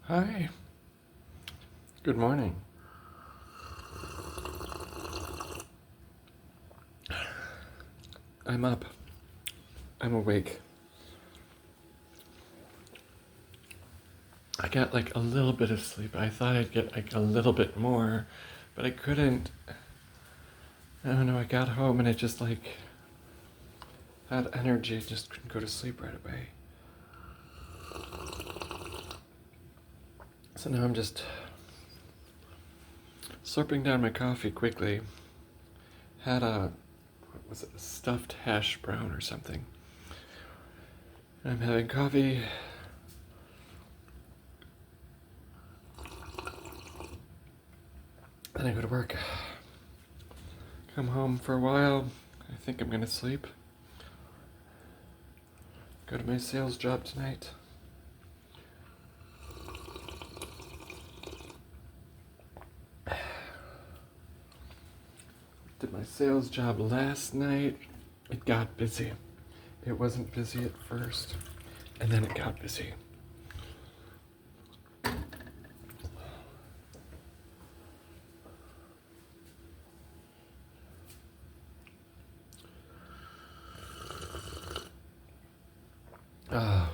Hi. Good morning. I'm up. I'm awake. I got like a little bit of sleep. I thought I'd get like a little bit more, but I couldn't. I don't know. I got home and I just like had energy. Just couldn't go to sleep right away. So now I'm just slurping down my coffee quickly. Had what was it, a stuffed hash brown or something. I'm having coffee. Then I go to work. Come home for a while. I think I'm gonna sleep. Go to my sales job tonight. Did my sales job last night. It got busy. It wasn't busy at first, and then it got busy. Oh,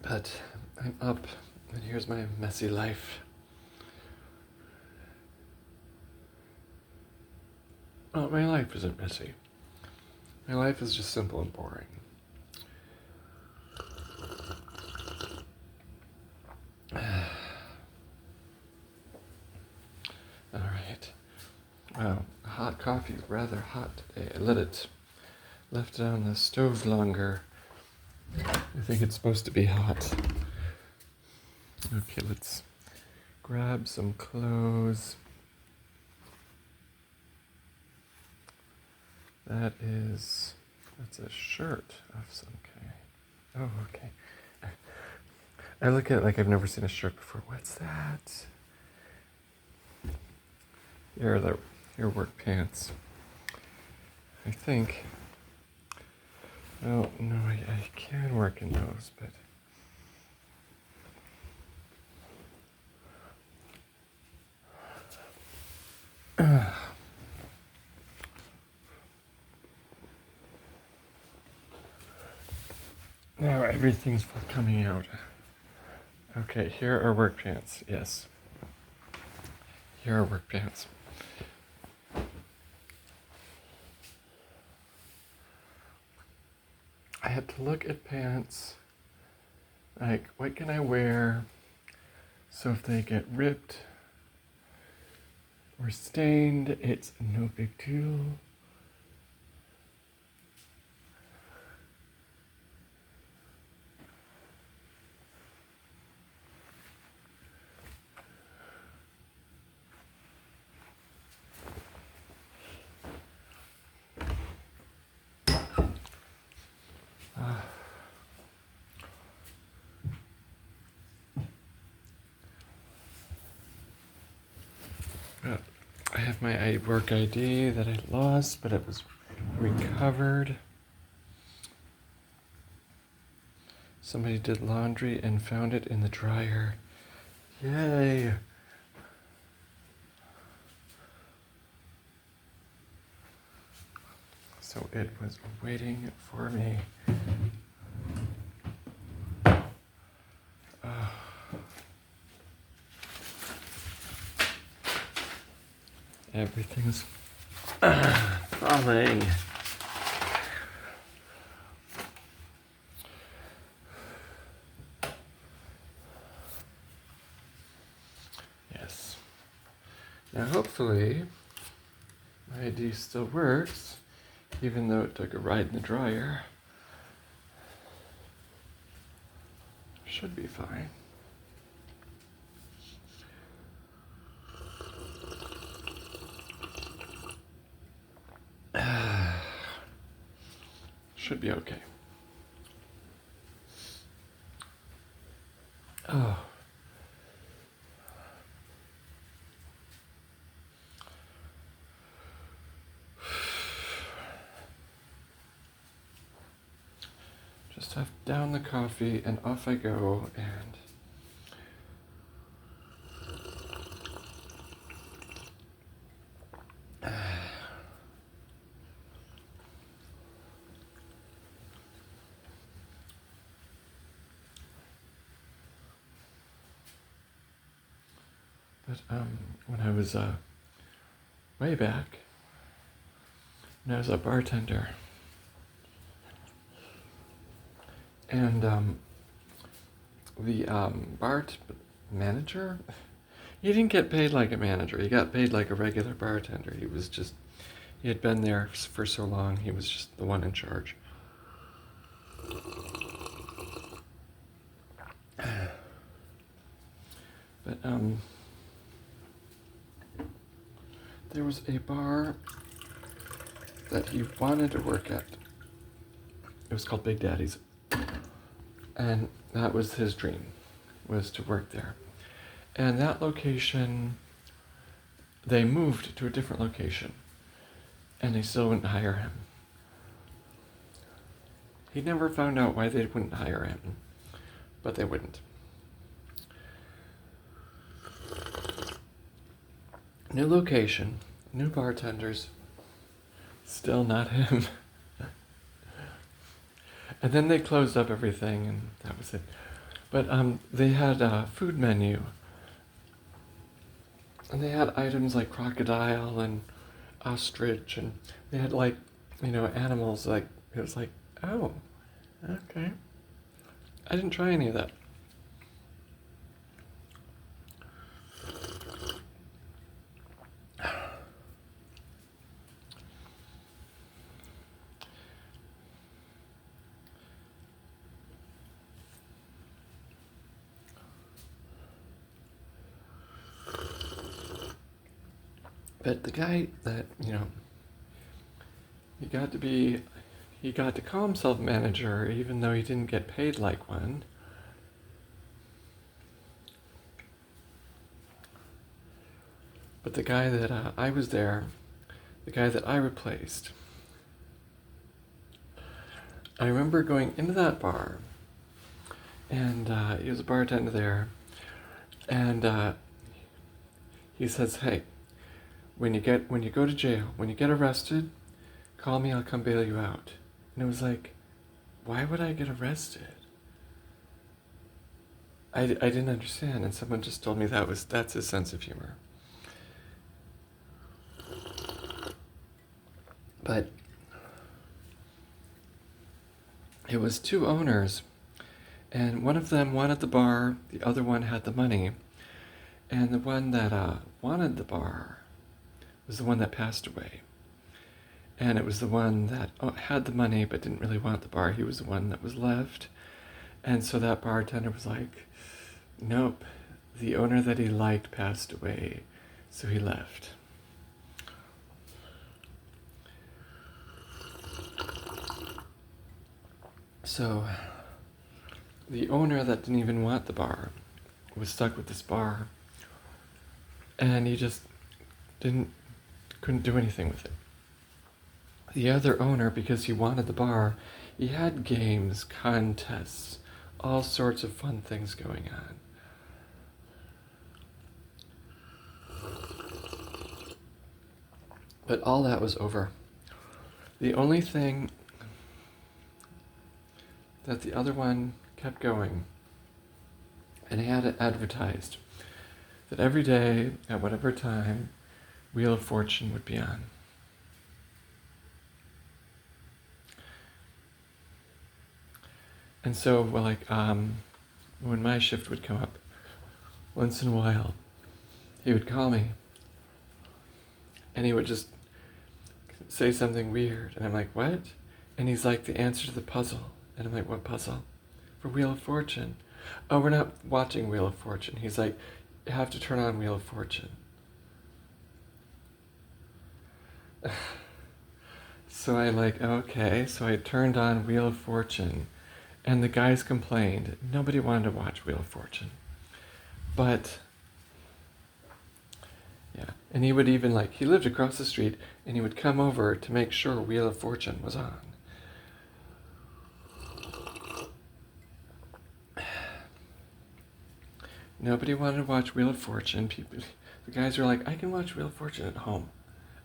but I'm up, and here's my messy life. Oh, my life isn't messy. My life is just simple and boring. All right. Wow, hot coffee, rather hot today. I left it on the stove longer. I think it's supposed to be hot. Okay, let's grab some clothes. That's a shirt of some kind. Oh, okay. I look at it like I've never seen a shirt before. What's that? Your work pants. I think. Oh, no, I can work in those, but. Now everything's coming out. Okay, here are work pants. Yes. Here are work pants. I had to look at pants. Like, what can I wear so if they get ripped or stained, it's no big deal. I have my work ID that I lost, but it was recovered. Somebody did laundry and found it in the dryer. Yay! So it was waiting for me. Everything's falling. Yes. Now hopefully my ID still works, even though it took a ride in the dryer. Should be fine. Should be okay. Oh. Just have down the coffee and off I go, and but when I was way back, when I was a bartender, and the bar manager, he didn't get paid like a manager. He got paid like a regular bartender. He had been there for so long. He was just the one in charge. But there was a bar that he wanted to work at. It was called Big Daddy's. And that was his dream, was to work there. And that location, they moved to a different location. And they still wouldn't hire him. He never found out why they wouldn't hire him. But they wouldn't. New location, new bartenders, still not him. And then they closed up everything, and that was it. But they had a food menu, and they had items like crocodile and ostrich, and they had animals. Like it was like, oh, okay. I didn't try any of that. But the guy that, he got to call himself manager even though he didn't get paid like one. But the guy that I was there, the guy that I replaced, I remember going into that bar, and he was a bartender there, and he says, hey, when you go to jail, when you get arrested, call me, I'll come bail you out. And it was like, why would I get arrested? I didn't understand, and someone just told me that's his sense of humor. But it was two owners, and one of them wanted the bar, the other one had the money, and the one that wanted the bar was the one that passed away. And it was the one that had the money but didn't really want the bar. He was the one that was left. And so that bartender was like, nope, the owner that he liked passed away, so he left. So the owner that didn't even want the bar was stuck with this bar, and he just couldn't do anything with it. The other owner, because he wanted the bar, he had games, contests, all sorts of fun things going on. But all that was over. The only thing that the other one kept going, and he had it advertised, that every day, at whatever time, Wheel of Fortune would be on. And so, when my shift would come up, once in a while, he would call me, and he would just say something weird, and I'm like, what? And he's like, the answer to the puzzle. And I'm like, what puzzle? For Wheel of Fortune. Oh, we're not watching Wheel of Fortune. He's like, you have to turn on Wheel of Fortune. So I like, okay, so I turned on Wheel of Fortune, and the guys complained. Nobody wanted to watch Wheel of Fortune. But, yeah, and he would even he lived across the street, and he would come over to make sure Wheel of Fortune was on. Nobody wanted to watch Wheel of Fortune. The guys were like, I can watch Wheel of Fortune at home.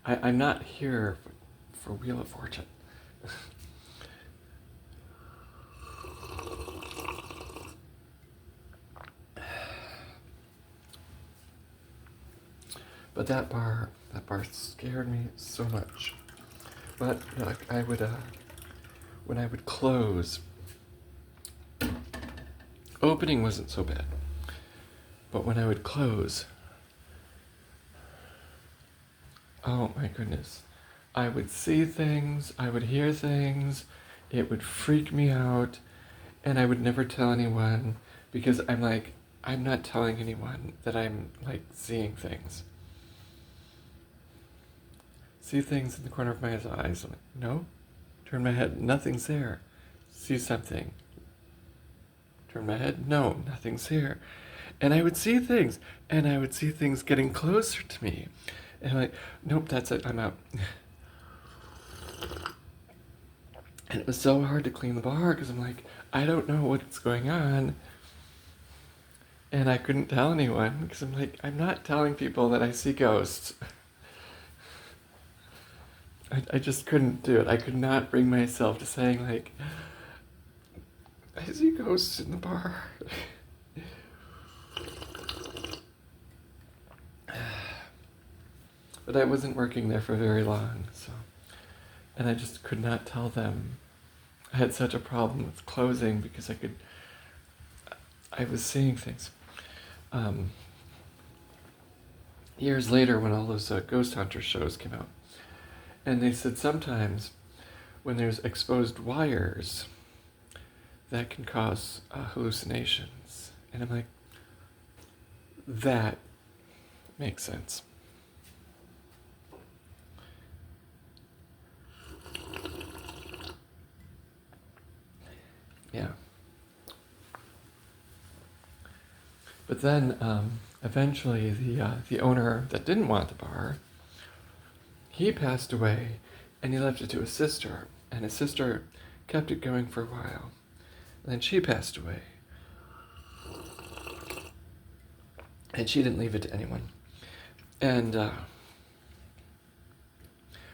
I'm not here for Wheel of Fortune. But that bar scared me so much. But I would, when I would close, opening wasn't so bad. But when I would close, oh my goodness, I would see things, I would hear things, it would freak me out, and I would never tell anyone because I'm not telling anyone that I'm seeing things. See things in the corner of my eyes. I'm like, no. Turn my head, nothing's there. See something. Turn my head, no, nothing's here. And I would see things, and I would see things getting closer to me. And I'm like, nope, that's it, I'm out. And it was so hard to clean the bar because I'm like, I don't know what's going on. And I couldn't tell anyone because I'm like, I'm not telling people that I see ghosts. I just couldn't do it. I could not bring myself to saying I see ghosts in the bar. But I wasn't working there for very long, and I just could not tell them. I had such a problem with closing because I was seeing things. Years later, when all those Ghost Hunter shows came out, and they said sometimes when there's exposed wires, that can cause hallucinations. And I'm like, that makes sense. Yeah. But then eventually the owner that didn't want the bar, he passed away, and he left it to his sister, and his sister kept it going for a while. And then she passed away, and she didn't leave it to anyone. And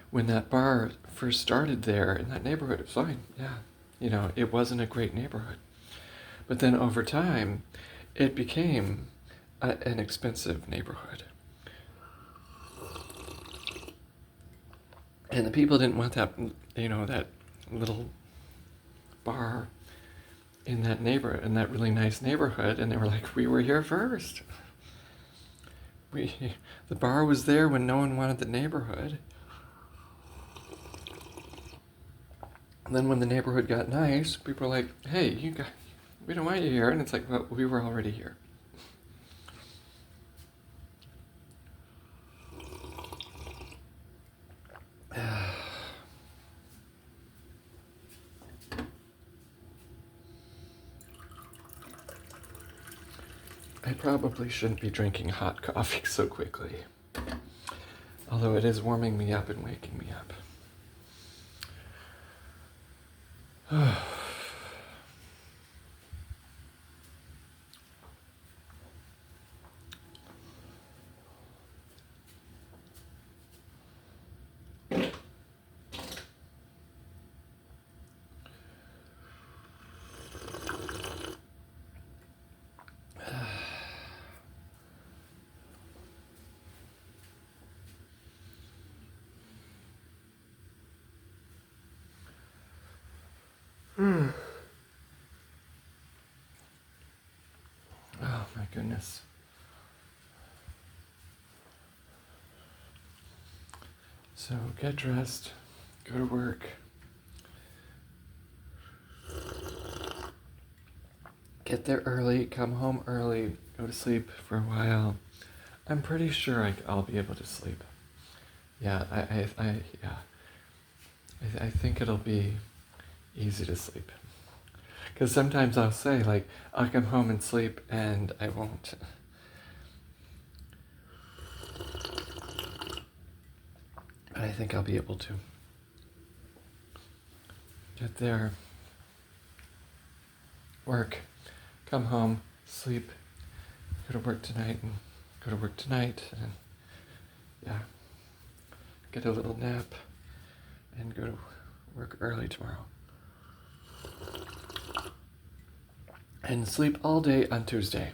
when that bar first started there in that neighborhood, it was fine. Yeah, it wasn't a great neighborhood. But then over time, it became an expensive neighborhood. And the people didn't want that, that little bar in that neighborhood, in that really nice neighborhood, and they were like, we were here first. The bar was there when no one wanted the neighborhood. And then when the neighborhood got nice, people were like, hey, we don't want you here. And it's like, well, we were already here. I probably shouldn't be drinking hot coffee so quickly. Although it is warming me up and waking me up. Oh my goodness. So get dressed, go to work, get there early, come home early, go to sleep for a while. I'm pretty sure I'll be able to sleep. Yeah, I think it'll be easy to sleep. Because sometimes I'll say, like, I'll come home and sleep, and I won't. But I think I'll be able to get there, work, come home, sleep, go to work tonight, and go to work tonight, and yeah, get a little nap, and go to work early tomorrow. And sleep all day on Tuesday.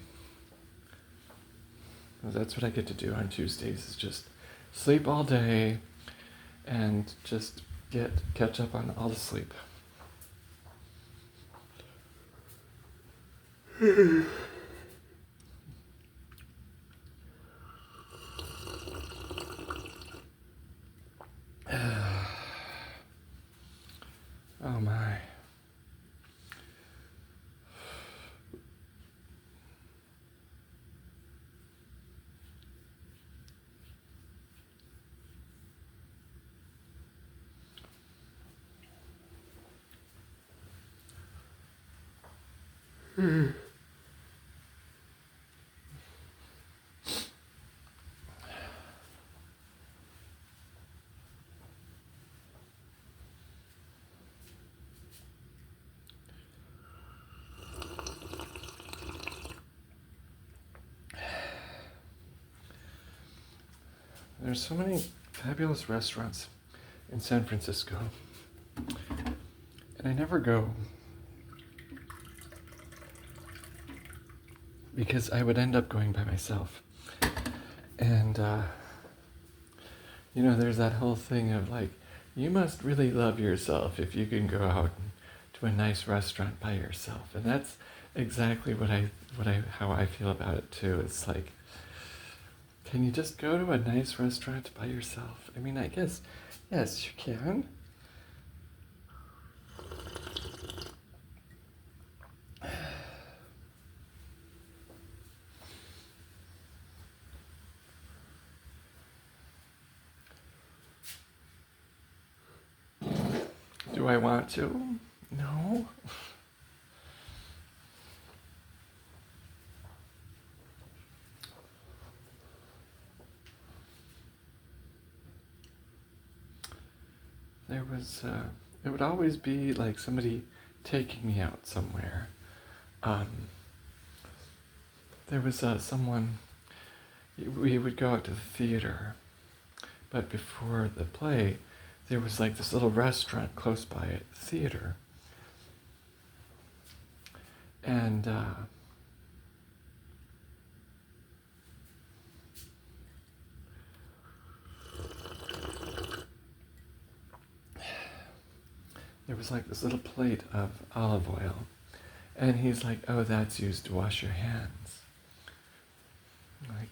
That's what I get to do on Tuesdays, is just sleep all day and just catch up on all the sleep. Oh my. There's so many fabulous restaurants in San Francisco, and I never go because I would end up going by myself. And, there's that whole thing of like, you must really love yourself if you can go out to a nice restaurant by yourself. And that's exactly how I feel about it too. It's like, can you just go to a nice restaurant by yourself? I mean, I guess, yes, you can. Do I want to? No. It would always be like somebody taking me out somewhere. There was someone, we would go out to the theater, but before the play, there was like this little restaurant close by at the theater. And there was like this little plate of olive oil. And he's like, oh, that's used to wash your hands. I'm like,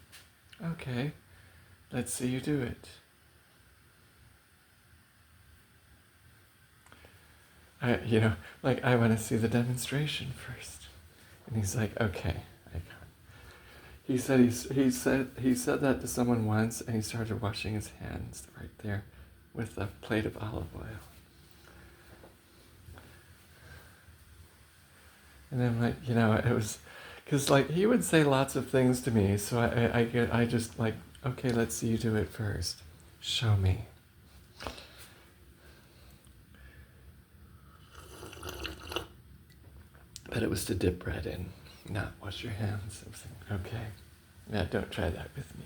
okay, let's see you do it. I want to see the demonstration first. And he's like, okay, I got it. He said that to someone once, and he started washing his hands right there with a plate of olive oil. And then, it was, because, he would say lots of things to me, so I just, okay, let's see you do it first. Show me. But it was to dip bread in, not wash your hands. I was like, okay, yeah, don't try that with me.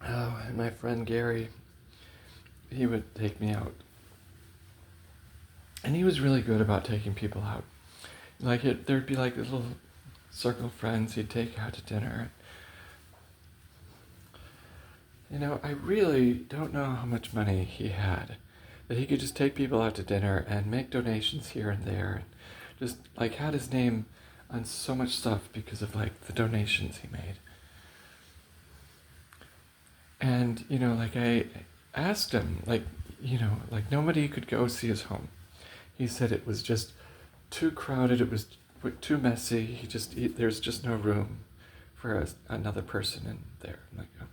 Oh, and my friend Gary, he would take me out. And he was really good about taking people out. There'd be like this little circle of friends he'd take out to dinner. I really don't know how much money he had, that he could just take people out to dinner and make donations here and there, and just like had his name on so much stuff because of like the donations he made. And like I asked him, like like nobody could go see his home. He said it was just too crowded. It was too messy. There's just no room for another person in there. I'm like, oh.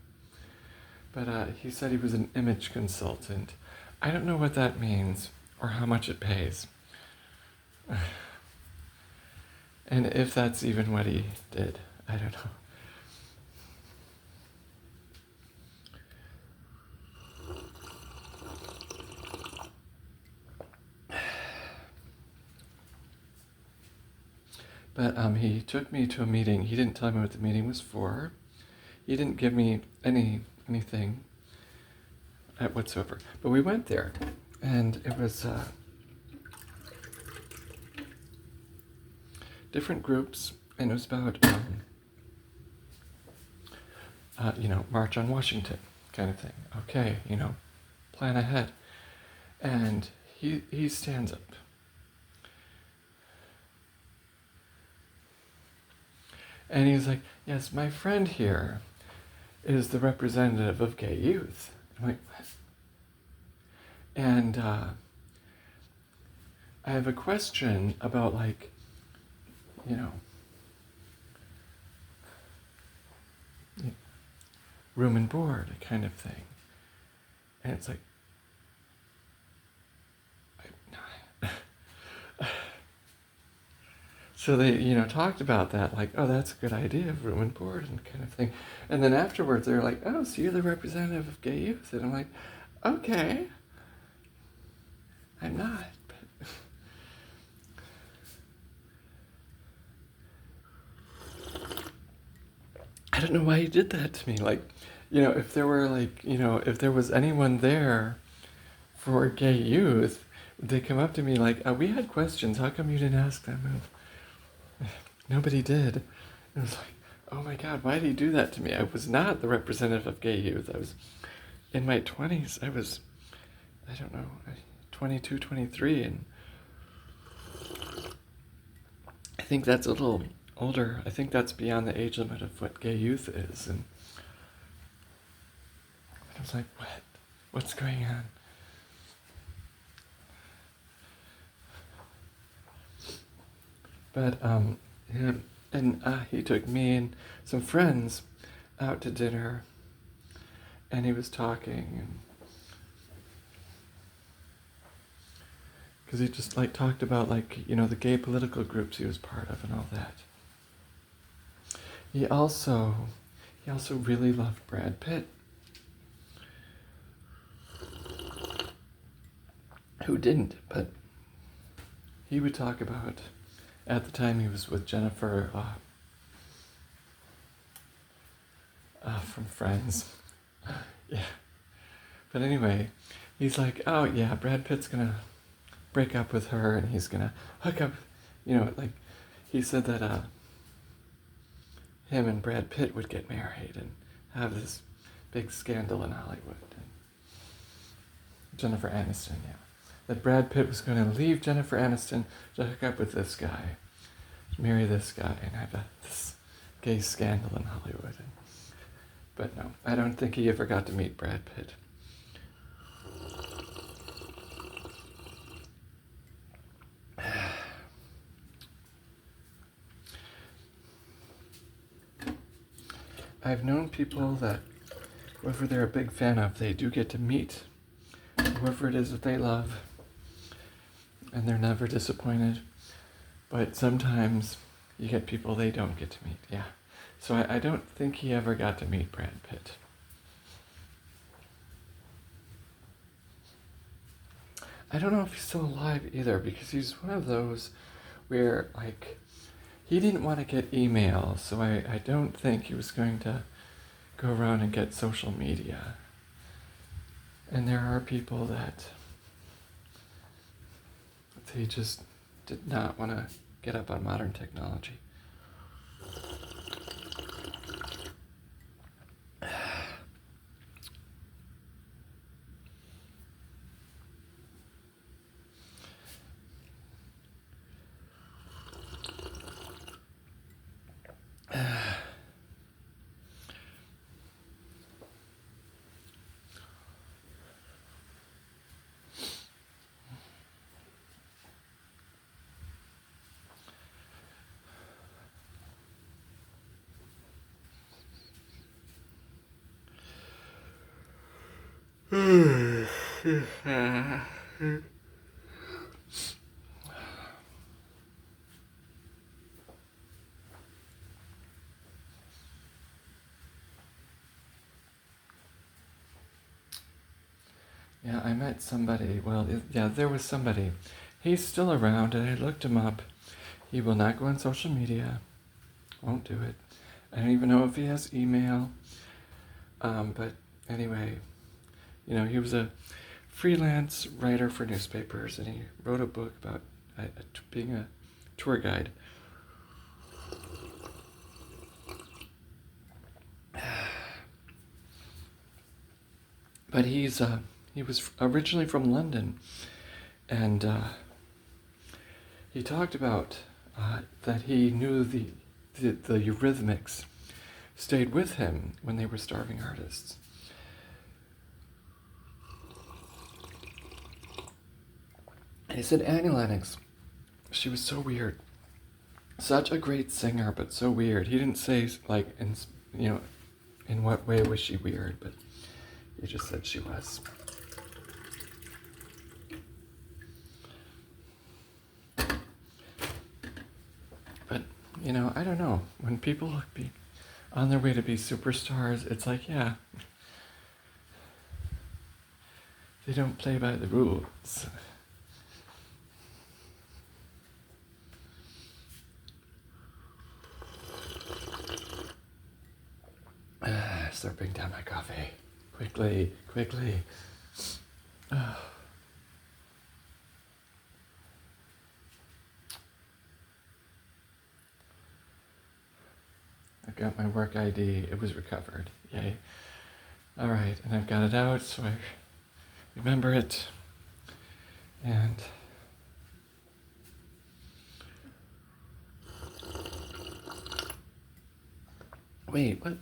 But he said he was an image consultant. I don't know what that means or how much it pays. And if that's even what he did, I don't know. But he took me to a meeting. He didn't tell me what the meeting was for. He didn't give me anything whatsoever. But we went there, and it was different groups, and it was about March on Washington kind of thing. Okay, plan ahead. And he stands up. And he's like, yes, my friend here is the representative of gay youth. I'm like, what? And I have a question about room and board kind of thing. And it's like, so they, talked about that, like, oh, that's a good idea, room and board and kind of thing. And then afterwards, they were like, oh, so you're the representative of gay youth. And I'm like, okay. I'm not. But I don't know why he did that to me. Like, if there were if there was anyone there for gay youth, they come up to me like, oh, we had questions. How come you didn't ask them? Nobody did. It was like, oh my God, why did he do that to me? I was not the representative of gay youth. I was in my 20s. I was, I don't know, 22, 23. And I think that's a little older. I think that's beyond the age limit of what gay youth is. And I was like, what? What's going on? But he took me and some friends out to dinner, and he was talking, because he just talked about the gay political groups he was part of and all that. He also really loved Brad Pitt, who didn't, but he would talk about. At the time, he was with Jennifer from Friends. Yeah. But anyway, he's like, oh yeah, Brad Pitt's gonna break up with her, and he's gonna hook up. He said that him and Brad Pitt would get married and have this big scandal in Hollywood. And Jennifer Aniston, yeah. That Brad Pitt was going to leave Jennifer Aniston to hook up with this guy, marry this guy, and have this gay scandal in Hollywood. But no, I don't think he ever got to meet Brad Pitt. I've known people that whoever they're a big fan of, they do get to meet whoever it is that they love, and they're never disappointed. But sometimes you get people they don't get to meet, yeah. So I don't think he ever got to meet Brad Pitt. I don't know if he's still alive either, because he's one of those where, he didn't want to get email, so I don't think he was going to go around and get social media. And there are people that they just did not want to get up on modern technology. Yeah, I met somebody. Well, yeah, there was somebody. He's still around, and I looked him up. He will not go on social media. Won't do it. I don't even know if he has email. But anyway, he was a freelance writer for newspapers, and he wrote a book about being a tour guide. But he was originally from London, and he talked about that he knew the Eurythmics stayed with him when they were starving artists. And he said Annie Lennox, she was so weird. Such a great singer, but so weird. He didn't say, like, in what way was she weird, but he just said she was. But, I don't know. When people be on their way to be superstars, it's like, yeah, they don't play by the rules. Slurping down my coffee. Quickly. I got my work ID. It was recovered. Yay. All right, and I've got it out, so I remember it. And wait, what?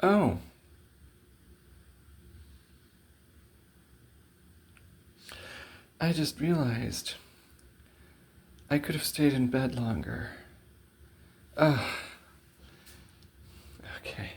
Oh. I just realized I could have stayed in bed longer. Ugh. Okay.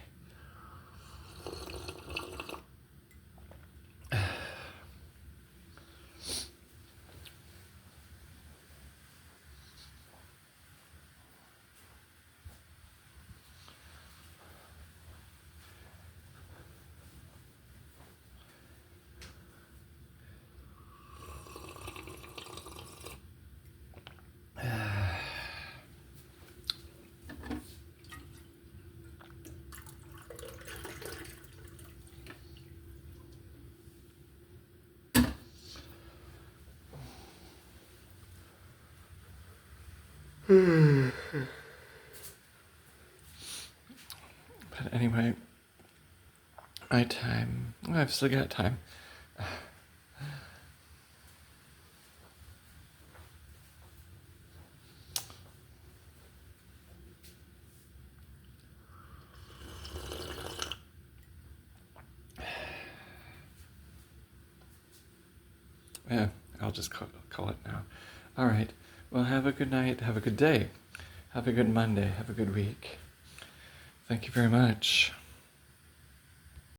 But anyway, my time. I've still got time. Yeah, I'll just call it now. All right. Well, have a good night. Have a good day. Have a good Monday. Have a good week. Thank you very much.